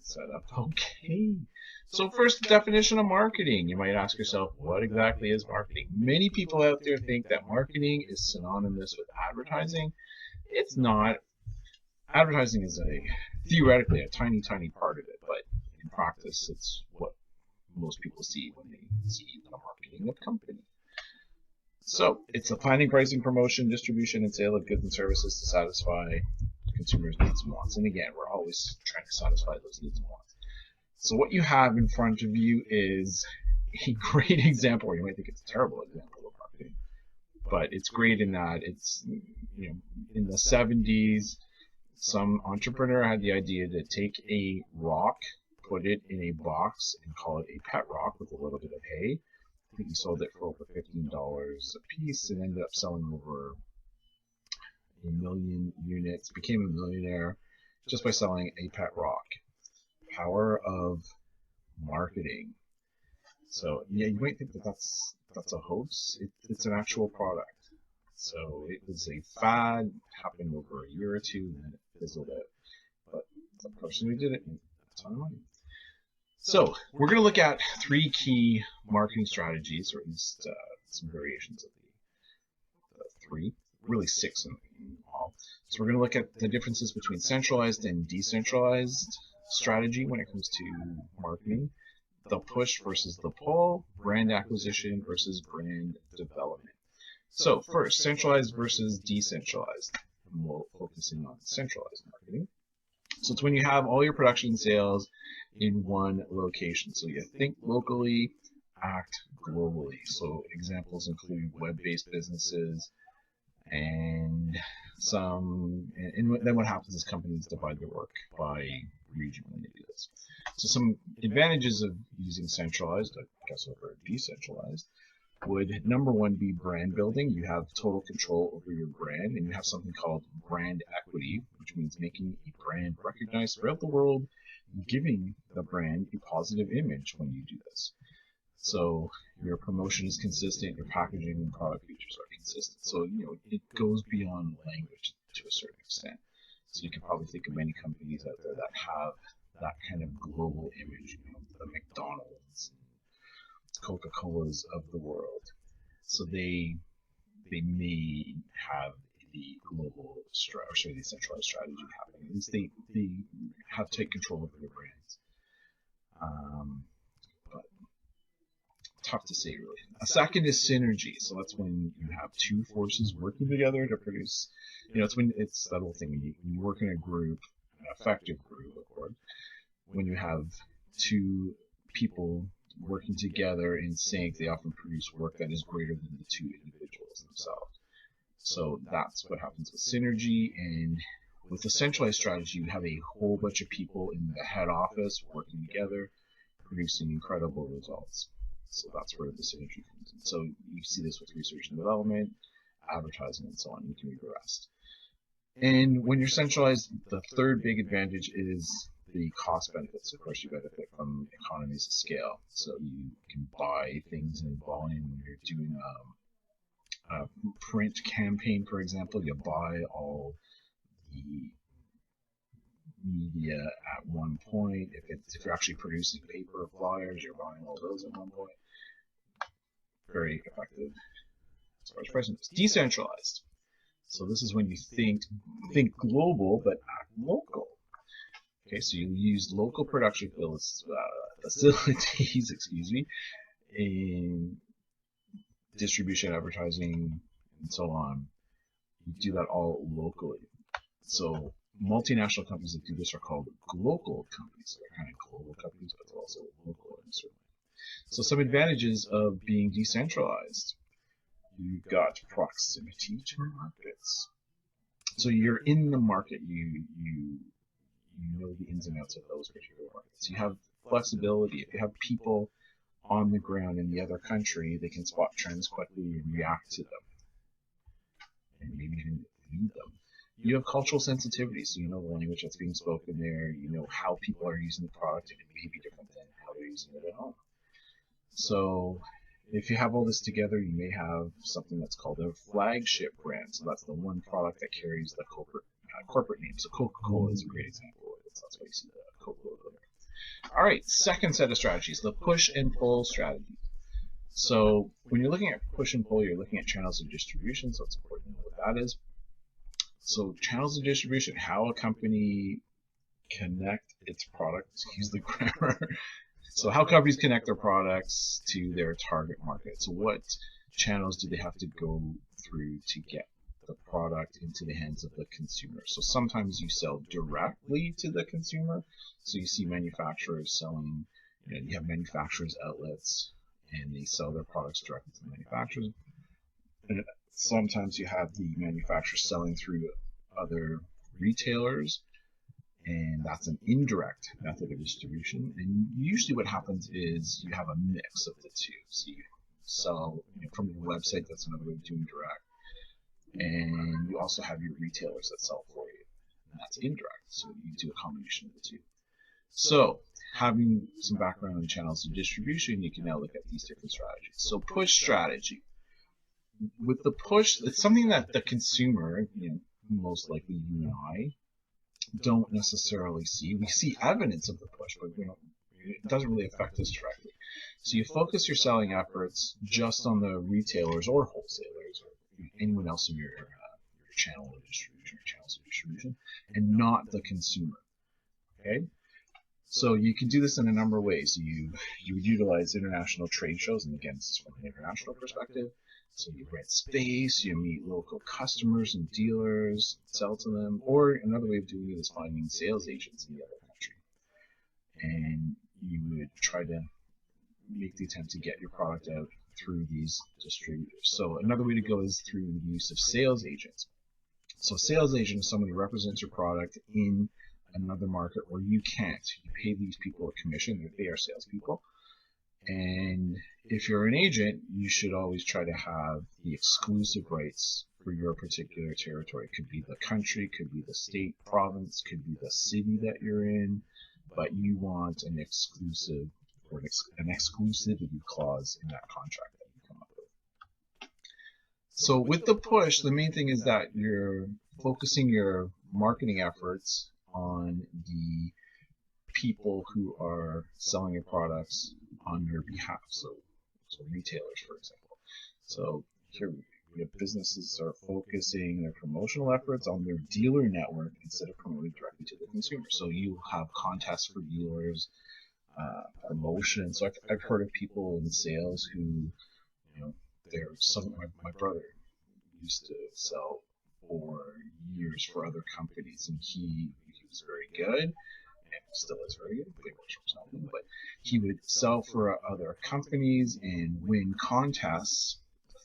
set up. Okay. So first, definition of marketing. You might ask yourself, what exactly is marketing? Many people out there think that marketing is synonymous with advertising. It's not. Advertising is theoretically a tiny, tiny part of it, but in practice, it's what most people see when they see the marketing of a company. So it's the planning, pricing, promotion, distribution, and sale of goods and services to satisfy consumers' needs and wants. And again, we're always trying to satisfy those needs and wants. So what you have in front of you is a great example, or you might think it's a terrible example of marketing, but it's great in that it's, in the 70s, some entrepreneur had the idea to take a rock, put it in a box, and call it a pet rock with a little bit of hay. I think he sold it for over $15 a piece and ended up selling over 1 million units, became a millionaire just by selling a pet rock. Power of marketing. So yeah, you might think that that's a hoax. It's an actual product. So it was a fad, happened over a year or two, and then it fizzled out. But the person who did it made a ton of money. So we're going to look at 3 key marketing strategies, or at least some variations of the 3, really 6 in all. So we're going to look at the differences between centralized and decentralized strategy when it comes to marketing, the push versus the pull, brand acquisition versus brand development. So first, centralized versus decentralized. And we'll focus in on centralized marketing. So it's when you have all your production sales in one location. So you think locally, act globally. So examples include web-based businesses and then what happens is companies divide their work by region when they do this. So some advantages of using centralized, I guess over decentralized, would number 1 be brand building. You have total control over your brand, and you have something called brand equity, which means making a brand recognized throughout the world, giving the brand a positive image when you do this. So your promotion is consistent, your packaging and product features are consistent. So it goes beyond language to a certain extent. So you can probably think of many companies out there that have that kind of global image, the McDonald's, Coca-Cola's of the world. So they may have the global the centralized strategy happening. At least they have tight control over their brands. But tough to say really. A second is synergy. So that's when you have 2 forces working together to produce. It's that whole thing when you work in a group, an effective group, of course. When you have 2 people working together in sync, they often produce work that is greater than the 2 individuals themselves. So that's what happens with synergy. And with a centralized strategy, you have a whole bunch of people in the head office working together, producing incredible results. So that's where the synergy comes in. So you see this with research and development, advertising, and so on. You can read the rest. And when you're centralized, the third big advantage is the cost benefits. Of course, you benefit from economies of scale. So you can buy things in volume when you're doing a print campaign, for example. You buy all the media at one point. If you're actually producing paper flyers, you're buying all those at one point. Very effective as far as pricing is. Decentralized. So this is when you think global but act local. Okay, so you use local production facilities, in distribution, advertising, and so on. You do that all locally. So multinational companies that do this are called global companies. So they're kind of global companies, but they're also local in a certain way. So some advantages of being decentralized. You've got proximity to markets. So you're in the market. You know the ins and outs of those particular markets. You have flexibility. If you have people on the ground in the other country, they can spot trends quickly and react to them, and maybe even lead them. You have cultural sensitivity, so you know the language that's being spoken there. You know how people are using the product, and it may be different than how they're using it at home. So if you have all this together, you may have something that's called a flagship brand. So that's the one product that carries the corporate name. So Coca-Cola is a great example of this. That's why you see the Coca-Cola there. All right, second set of strategies, the push and pull strategy. So when you're looking at push and pull, you're looking at channels of distribution, so it's important to know what that is. So channels of distribution, how a company connect its products, use the grammar. So how companies connect their products to their target market. So what channels do they have to go through to get the product into the hands of the consumer? So sometimes you sell directly to the consumer. So you see manufacturers selling, you have manufacturers outlets and they sell their products directly to the manufacturers. And sometimes you have the manufacturers selling through other retailers, and that's an indirect method of distribution. And usually what happens is you have a mix of the two. So you sell from your website, that's another way of doing direct. And you also have your retailers that sell for you, and that's indirect. So you do a combination of the two. So having some background on channels of distribution, you can now look at these different strategies. So push strategy. With the push, it's something that the consumer, most likely you and I, don't necessarily see. We see evidence of the push, but it doesn't really affect us directly. So you focus your selling efforts just on the retailers or wholesalers or anyone else in your channel of distribution or channels of distribution, and not the consumer. Okay. So you can do this in a number of ways. You would utilize international trade shows, and again, this is from an international perspective. So you rent space, you meet local customers and dealers, sell to them, or another way of doing it is finding sales agents in the other country. And you would try to make the attempt to get your product out through these distributors. So another way to go is through the use of sales agents. So a sales agent is someone who represents your product in another market where you can't. You pay these people a commission, they are salespeople. And if you're an agent, you should always try to have the exclusive rights for your particular territory. It could be the country, could be the state, province, could be the city that you're in, but you want an exclusive or an exclusivity clause in that contract that you come up with. So with the push, the main thing is that you're focusing your marketing efforts on the people who are selling your products on your behalf. So retailers, for example. So here we have businesses are focusing their promotional efforts on their dealer network instead of promoting directly to the consumer. So you have contests for dealers, promotions. So I've heard of people in sales who, my brother used to sell for years for other companies, and he was very good, and still is very good. He works for something, but he would sell for other companies and win contests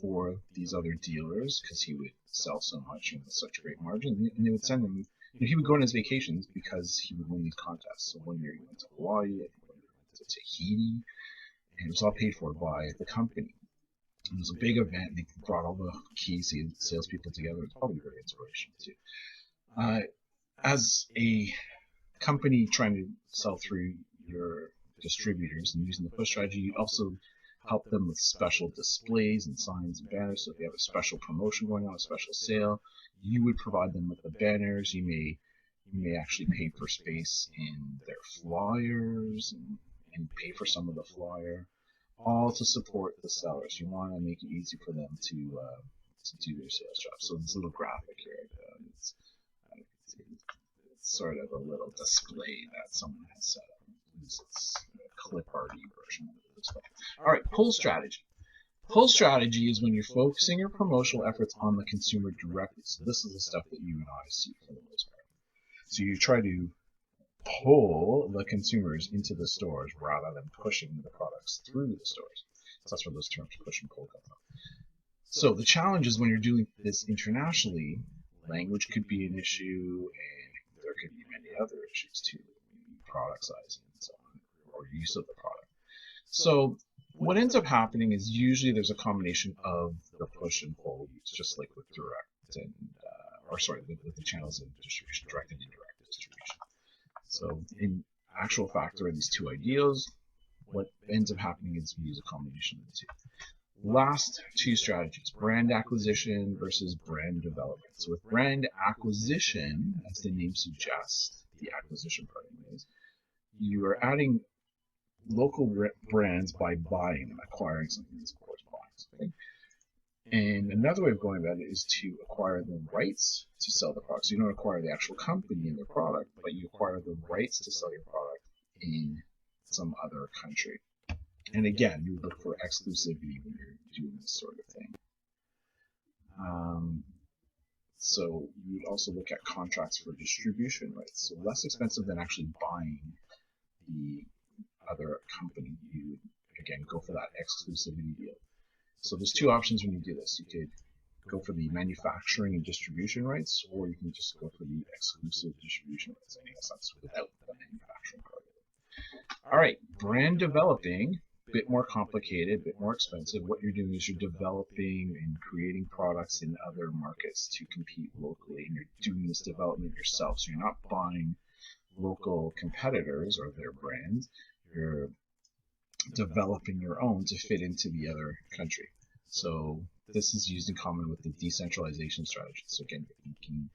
for these other dealers because he would sell so much and with such a great margin, and they would send him. He would go on his vacations because he would win these contests. So one year he went to Hawaii, I think one year he went to Tahiti, and it was all paid for by the company. It was a big event, and they brought all the key salespeople together. It's probably very inspirational too. As a company trying to sell through your distributors and using the push strategy, you also help them with special displays and signs and banners. So if you have a special promotion going on, a special sale, you would provide them with the banners. You may actually pay for space in their flyers and pay for some of the flyer, all to support the sellers. You want to make it easy for them to do their sales job. So this little graphic here, it's sort of a little display that someone has set up. It's a clip arty version of the display. All right, pull strategy. Pull strategy is when you're focusing your promotional efforts on the consumer directly. So this is the stuff that you and I see for the most part. So you try to pull the consumers into the stores rather than pushing the products through the stores. So that's where those terms push and pull come from. So the challenge is when you're doing this internationally, language could be an issue, and there could be many other issues too, product sizing and so on, or use of the product. So what ends up happening is usually there's a combination of the push and pull use, just like with direct and, with the channels of distribution, direct and indirect distribution. So in actual fact, there are these two ideals. What ends up happening is we use a combination of the two. Last two strategies, brand acquisition versus brand development. So with brand acquisition, as the name suggests, the acquisition part anyways, you are adding local brands by buying them, acquiring something is of course buying something. And another way of going about it is to acquire the rights to sell the product. So you don't acquire the actual company and their product, but you acquire the rights to sell your product in some other country. And again, you would look for exclusivity when you're doing this sort of thing. So you would also look at contracts for distribution rights. So less expensive than actually buying the other company. You would, again, go for that exclusivity deal. So there's two options when you do this. You could go for the manufacturing and distribution rights, or you can just go for the exclusive distribution rights. I guess that's without the manufacturing part of it. All right, brand developing, a bit more complicated, a bit more expensive. What you're doing is you're developing and creating products in other markets to compete locally, and you're doing this development yourself. So you're not buying local competitors or their brands. You're developing your own to fit into the other country. So this is used in common with the decentralization strategy. So again, you're thinking